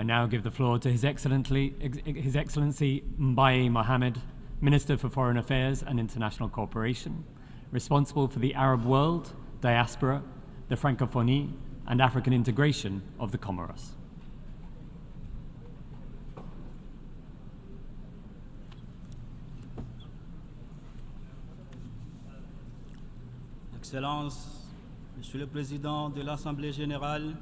now give the floor to His Excellency Mbaye Mohammed, Minister for Foreign Affairs and International Cooperation, responsible for the Arab world, diaspora, the Francophonie, and African integration of the Comoros. Excellences, Monsieur le Président de l'Assemblée générale,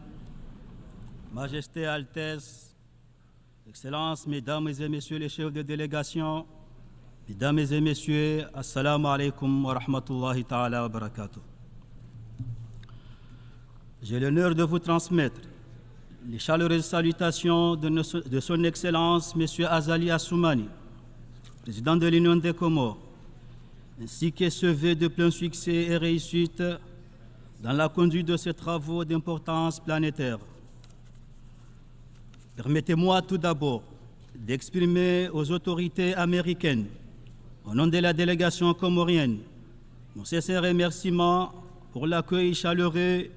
Majesté, Altesse, Excellences, Mesdames et Messieurs les chefs de délégation, Mesdames et Messieurs, Assalamu alaikum wa rahmatullahi ta'ala wa barakatuh. J'ai l'honneur de vous transmettre les chaleureuses salutations de Son Excellence M. Azali Assoumani, Président de l'Union des Comores, ainsi que ce vœu de plein succès et réussite dans la conduite de ces travaux d'importance planétaire. Permettez-moi tout d'abord d'exprimer aux autorités américaines, au nom de la délégation comorienne, nos sincères remerciements pour l'accueil chaleureux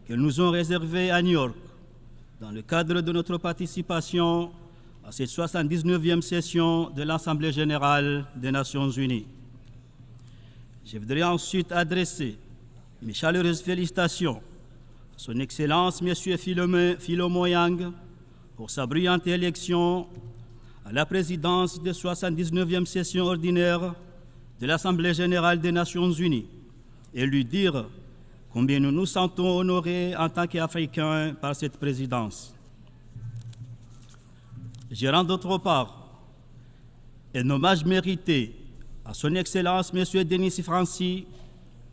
qu'elles nous ont réservé à New York, dans le cadre de notre participation à cette 79e session de l'Assemblée générale des Nations unies. Je voudrais ensuite adresser mes chaleureuses félicitations à Son Excellence M. Philomo Yang pour sa brillante élection à la présidence de 79e session ordinaire de l'Assemblée générale des Nations unies et lui dire combien nous nous sentons honorés en tant qu'Africains par cette présidence. Je rends d'autre part un hommage mérité à Son Excellence M. Denis Francis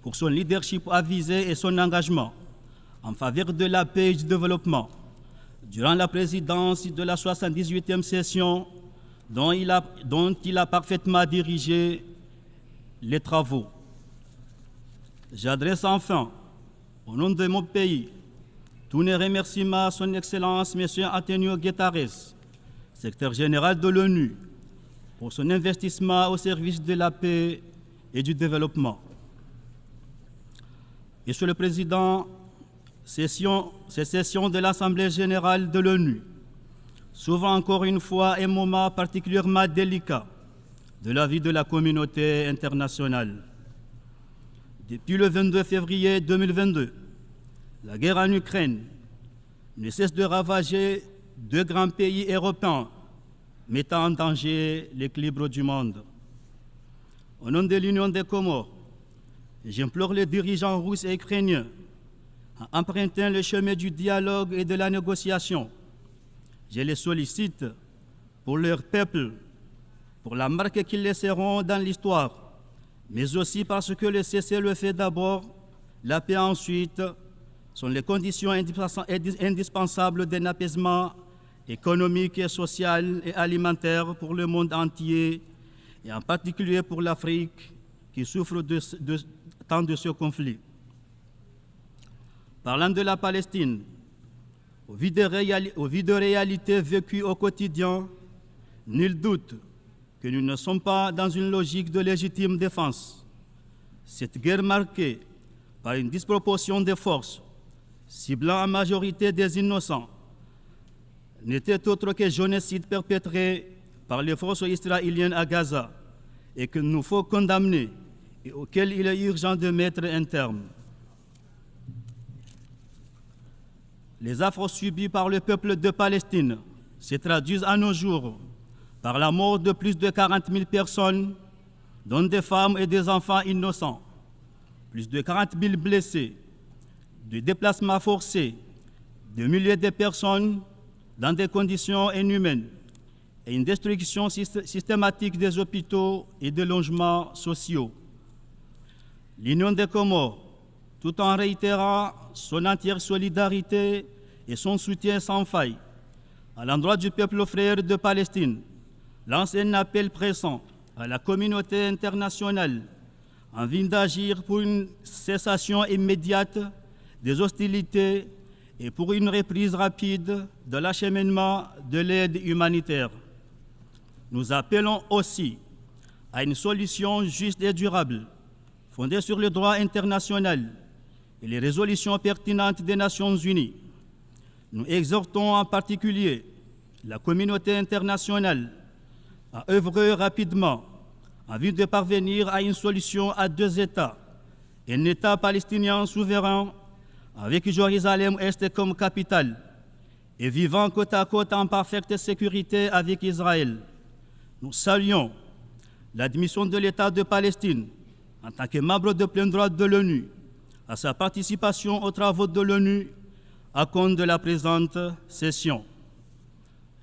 pour son leadership avisé et son engagement en faveur de la paix et du développement durant la présidence de la 78e session dont il a parfaitement dirigé les travaux. J'adresse enfin, au nom de mon pays, tous mes remerciements à Son Excellence M. Antonio Guterres, secrétaire général de l'ONU, pour son investissement au service de la paix et du développement. Monsieur le Président, cette session de l'Assemblée générale de l'ONU s'ouvre encore une fois un moment particulièrement délicat de la vie de la communauté internationale. Depuis le 22 février 2022, la guerre en Ukraine ne cesse de ravager deux grands pays européens, mettant en danger l'équilibre du monde. Au nom de l'Union des Comores, j'implore les dirigeants russes et ukrainiens à emprunter le chemin du dialogue et de la négociation. Je les sollicite pour leur peuple, pour la marque qu'ils laisseront dans l'histoire, mais aussi parce que le cessez-le-feu d'abord, la paix ensuite, sont les conditions indispensables d'un apaisement économique, et social et alimentaire pour le monde entier, et en particulier pour l'Afrique qui souffre tant de ce conflit. Parlant de la Palestine, au vu de réalités vécues au quotidien, nul doute que nous ne sommes pas dans une logique de légitime défense. Cette guerre marquée par une disproportion des forces, ciblant en majorité des innocents, n'était autre que génocide perpétré par les forces israéliennes à Gaza et que nous faut condamner et auquel il est urgent de mettre un terme. Les affres subies par le peuple de Palestine se traduisent à nos jours par la mort de plus de 40 000 personnes, dont des femmes et des enfants innocents, plus de 40 000 blessés, des déplacements forcés, de milliers de personnes dans des conditions inhumaines et une destruction systématique des hôpitaux et des logements sociaux. L'Union des Comores, tout en réitérant son entière solidarité et son soutien sans faille à l'endroit du peuple frère de Palestine, lance un appel pressant à la communauté internationale en vue d'agir pour une cessation immédiate des hostilités et pour une reprise rapide de l'acheminement de l'aide humanitaire. Nous appelons aussi à une solution juste et durable, fondée sur le droit international et les résolutions pertinentes des Nations unies. Nous exhortons en particulier la communauté internationale a œuvré rapidement en vue de parvenir à une solution à deux États, un État palestinien souverain avec Jérusalem-Est comme capitale et vivant côte à côte en parfaite sécurité avec Israël. Nous saluons l'admission de l'État de Palestine en tant que membre de plein droit de l'ONU à sa participation aux travaux de l'ONU à compte de la présente session.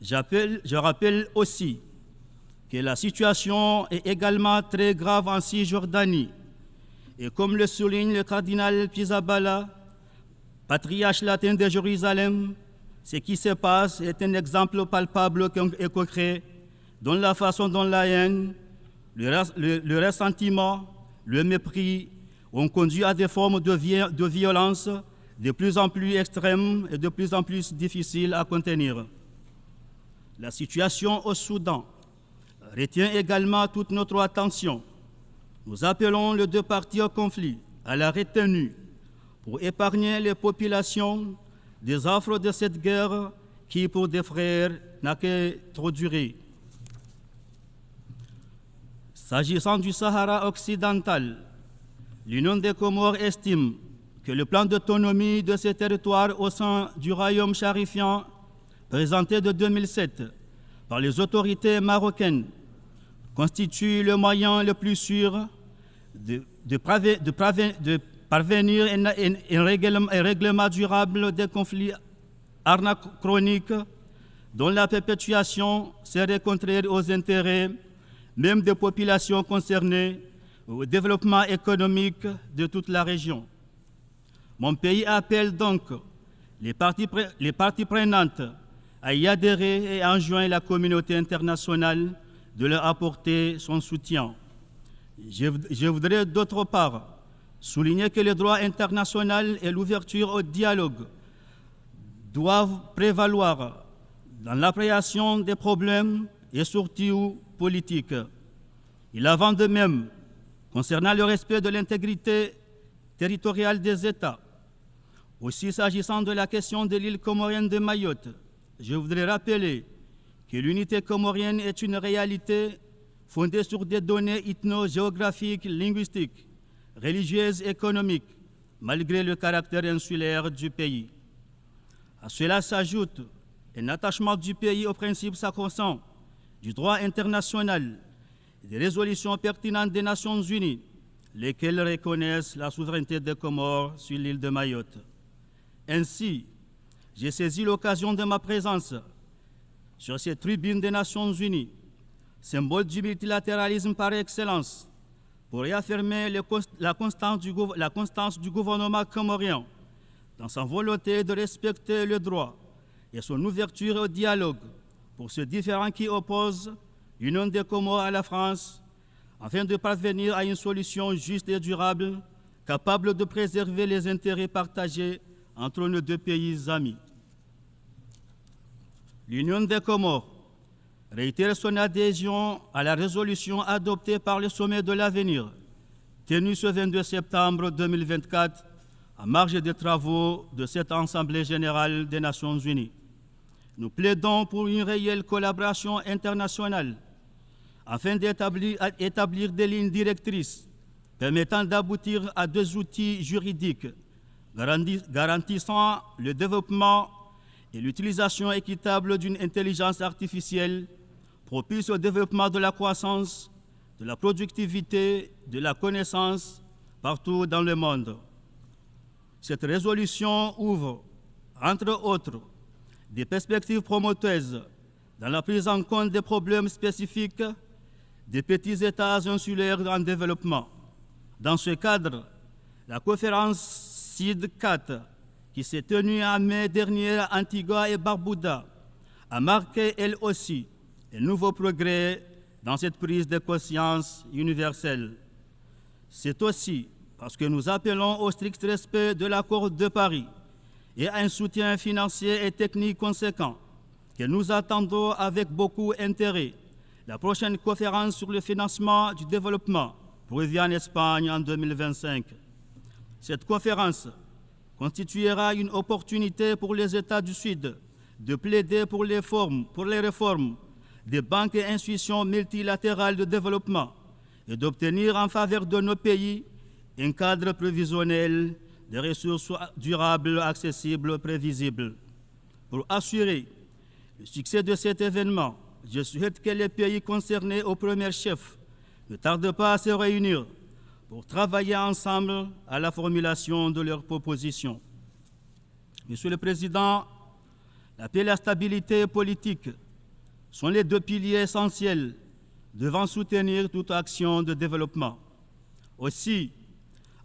Je rappelle aussi que la situation est également très grave en Cisjordanie et comme le souligne le cardinal Pizzaballa, patriarche latin de Jérusalem, ce qui se passe est un exemple palpable et concret dont la façon dont la haine, le ressentiment, le mépris ont conduit à des formes de violence de plus en plus extrêmes et de plus en plus difficiles à contenir. La situation au Soudan retient également toute notre attention. Nous appelons les deux parties au conflit à la retenue pour épargner les populations des affres de cette guerre qui, pour des frères, n'a que trop duré. S'agissant du Sahara occidental, l'Union des Comores estime que le plan d'autonomie de ces territoires au sein du royaume charifien, présenté de 2007 par les autorités marocaines, constitue le moyen le plus sûr de parvenir à un règlement durable des conflits anachroniques dont la perpétuation serait contraire aux intérêts même des populations concernées, au développement économique de toute la région. Mon pays appelle donc les parties prenantes à y adhérer et enjoint la communauté internationale de leur apporter son soutien. Je voudrais d'autre part souligner que le droit international et l'ouverture au dialogue doivent prévaloir dans l'appréhension des problèmes et surtout politiques. Il en va de même concernant le respect de l'intégrité territoriale des États. Aussi, s'agissant de la question de l'île comorienne de Mayotte, je voudrais rappeler que l'unité comorienne est une réalité fondée sur des données ethno-géographiques, linguistiques, religieuses et économiques, malgré le caractère insulaire du pays. À cela s'ajoute un attachement du pays aux principes sacro-saints du droit international et des résolutions pertinentes des Nations Unies, lesquelles reconnaissent la souveraineté des Comores sur l'île de Mayotte. Ainsi, j'ai saisi l'occasion de ma présence sur cette tribune des Nations Unies, symbole du multilatéralisme par excellence, pour réaffirmer la constance du gouvernement comorien dans sa volonté de respecter le droit et son ouverture au dialogue pour ce différend qui oppose l'Union des Comores à la France, afin de parvenir à une solution juste et durable, capable de préserver les intérêts partagés entre nos deux pays amis. L'Union des Comores réitère son adhésion à la résolution adoptée par le Sommet de l'avenir, tenu ce 22 septembre 2024, en marge des travaux de cette Assemblée générale des Nations unies. Nous plaidons pour une réelle collaboration internationale afin d'établir des lignes directrices permettant d'aboutir à des outils juridiques garantissant le développement et l'utilisation équitable d'une intelligence artificielle propice au développement de la croissance, de la productivité, de la connaissance partout dans le monde. Cette résolution ouvre, entre autres, des perspectives prometteuses dans la prise en compte des problèmes spécifiques des petits États insulaires en développement. Dans ce cadre, la conférence CID4, qui s'est tenue en mai dernier à Antigua et Barbuda, a marqué elle aussi un nouveau progrès dans cette prise de conscience universelle. C'est aussi parce que nous appelons au strict respect de l'accord de Paris et à un soutien financier et technique conséquent que nous attendons avec beaucoup d'intérêt la prochaine conférence sur le financement du développement prévue en Espagne en 2025. Cette conférence constituera une opportunité pour les États du Sud de plaider pour les réformes des banques et institutions multilatérales de développement et d'obtenir en faveur de nos pays un cadre prévisionnel de ressources durables, accessibles, prévisibles. Pour assurer le succès de cet événement, je souhaite que les pays concernés au premier chef ne tardent pas à se réunir pour travailler ensemble à la formulation de leurs propositions. Monsieur le Président, la paix et la stabilité politique sont les deux piliers essentiels devant soutenir toute action de développement. Aussi,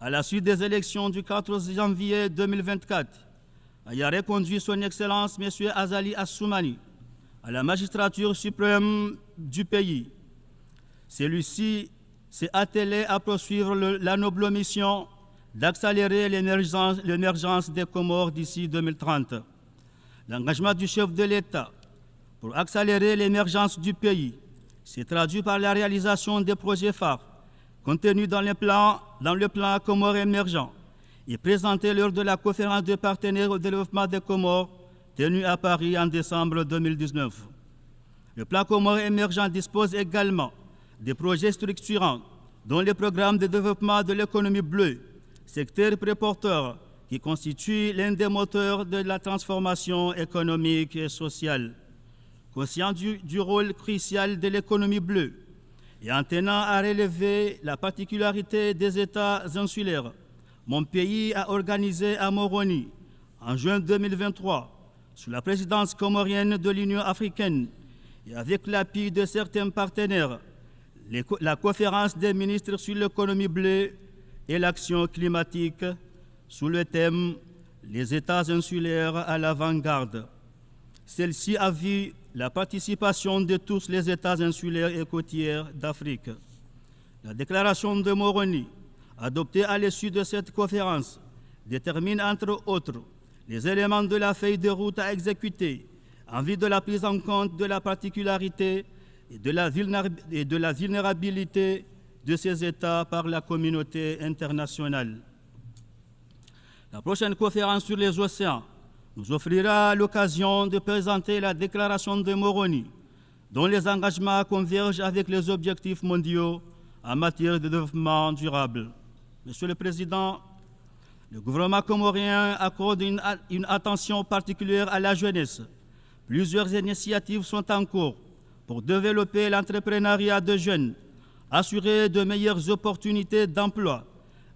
à la suite des élections du 14 janvier 2024, ayant reconduit son Excellence M. Azali Assoumani à la magistrature suprême du pays, celui-ci s'est attelé à poursuivre la noble mission d'accélérer l'émergence des Comores d'ici 2030. L'engagement du chef de l'État pour accélérer l'émergence du pays s'est traduit par la réalisation des projets phares contenus dans le plan Comores émergent et présenté lors de la conférence des partenaires au développement des Comores tenue à Paris en décembre 2019. Le plan Comores émergent dispose également des projets structurants dont le programme de développement de l'économie bleue, secteur préporteur qui constitue l'un des moteurs de la transformation économique et sociale. Conscient du rôle crucial de l'économie bleue et en tenant à relever la particularité des États insulaires, mon pays a organisé à Moroni, en juin 2023, sous la présidence comorienne de l'Union africaine et avec l'appui de certains partenaires, la conférence des ministres sur l'économie bleue et l'action climatique sous le thème « Les États insulaires à l'avant-garde ». Celle-ci a vu la participation de tous les États insulaires et côtiers d'Afrique. La déclaration de Moroni, adoptée à l'issue de cette conférence, détermine entre autres les éléments de la feuille de route à exécuter en vue de la prise en compte de la particularité et de la vulnérabilité de ces États par la communauté internationale. La prochaine conférence sur les océans nous offrira l'occasion de présenter la déclaration de Moroni, dont les engagements convergent avec les objectifs mondiaux en matière de développement durable. Monsieur le Président, le gouvernement comorien accorde une attention particulière à la jeunesse. Plusieurs initiatives sont en cours pour développer l'entrepreneuriat de jeunes, assurer de meilleures opportunités d'emploi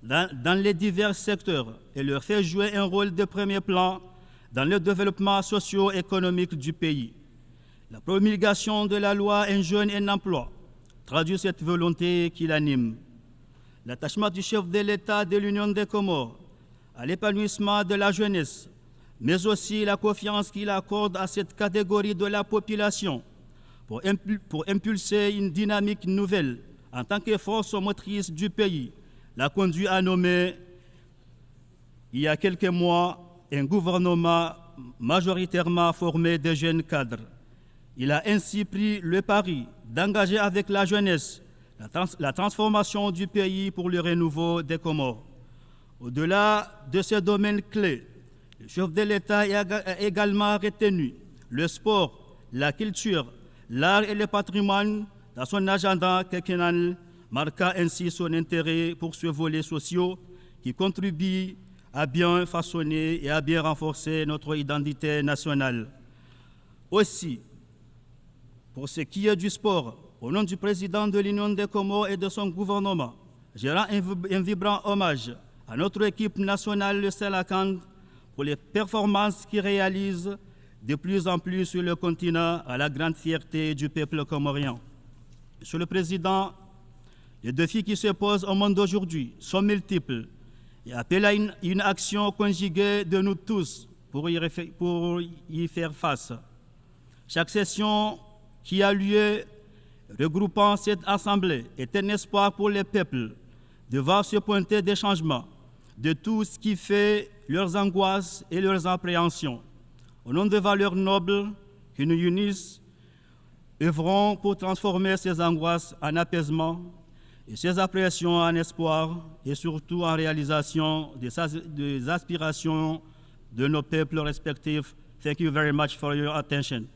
dans les divers secteurs et leur faire jouer un rôle de premier plan dans le développement socio-économique du pays. La promulgation de la loi Un jeune, un emploi traduit cette volonté qui l'anime. L'attachement du chef de l'État de l'Union des Comores à l'épanouissement de la jeunesse, mais aussi la confiance qu'il accorde à cette catégorie de la population pour impulser une dynamique nouvelle en tant que force motrice du pays, l'a conduit à nommer, il y a quelques mois, un gouvernement majoritairement formé de jeunes cadres. Il a ainsi pris le pari d'engager avec la jeunesse la transformation du pays pour le renouveau des Comores. Au-delà de ces domaines clés, le chef de l'État a également retenu le sport, la culture, l'art et le patrimoine dans son agenda quinquennal, marquant ainsi son intérêt pour ce volet social qui contribue à bien façonner et à bien renforcer notre identité nationale. Aussi, pour ce qui est du sport, au nom du président de l'Union des Comores et de son gouvernement, je rends un vibrant hommage à notre équipe nationale, le Selakand, pour les performances qu'il réalise de plus en plus sur le continent à la grande fierté du peuple comorien. Monsieur le Président, les défis qui se posent au monde d'aujourd'hui sont multiples et appellent à une action conjuguée de nous tous pour y faire face. Chaque session qui a lieu regroupant cette assemblée est un espoir pour les peuples de voir se pointer des changements de tout ce qui fait leurs angoisses et leurs appréhensions. Au nom de valeurs nobles qui nous unissent, œuvrons pour transformer ces angoisses en apaisement et ces appréhensions en espoir et surtout en réalisation des aspirations de nos peuples respectifs Thank you very much for your attention.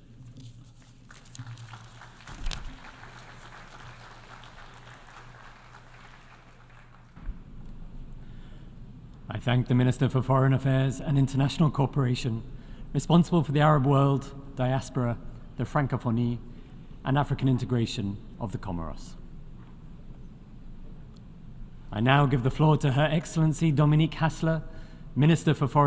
I thank the Minister for Foreign Affairs and International Cooperation, responsible for the Arab world, diaspora, the Francophonie, and African integration of the Comoros. I now give the floor to Her Excellency Dominique Hassler, Minister for Foreign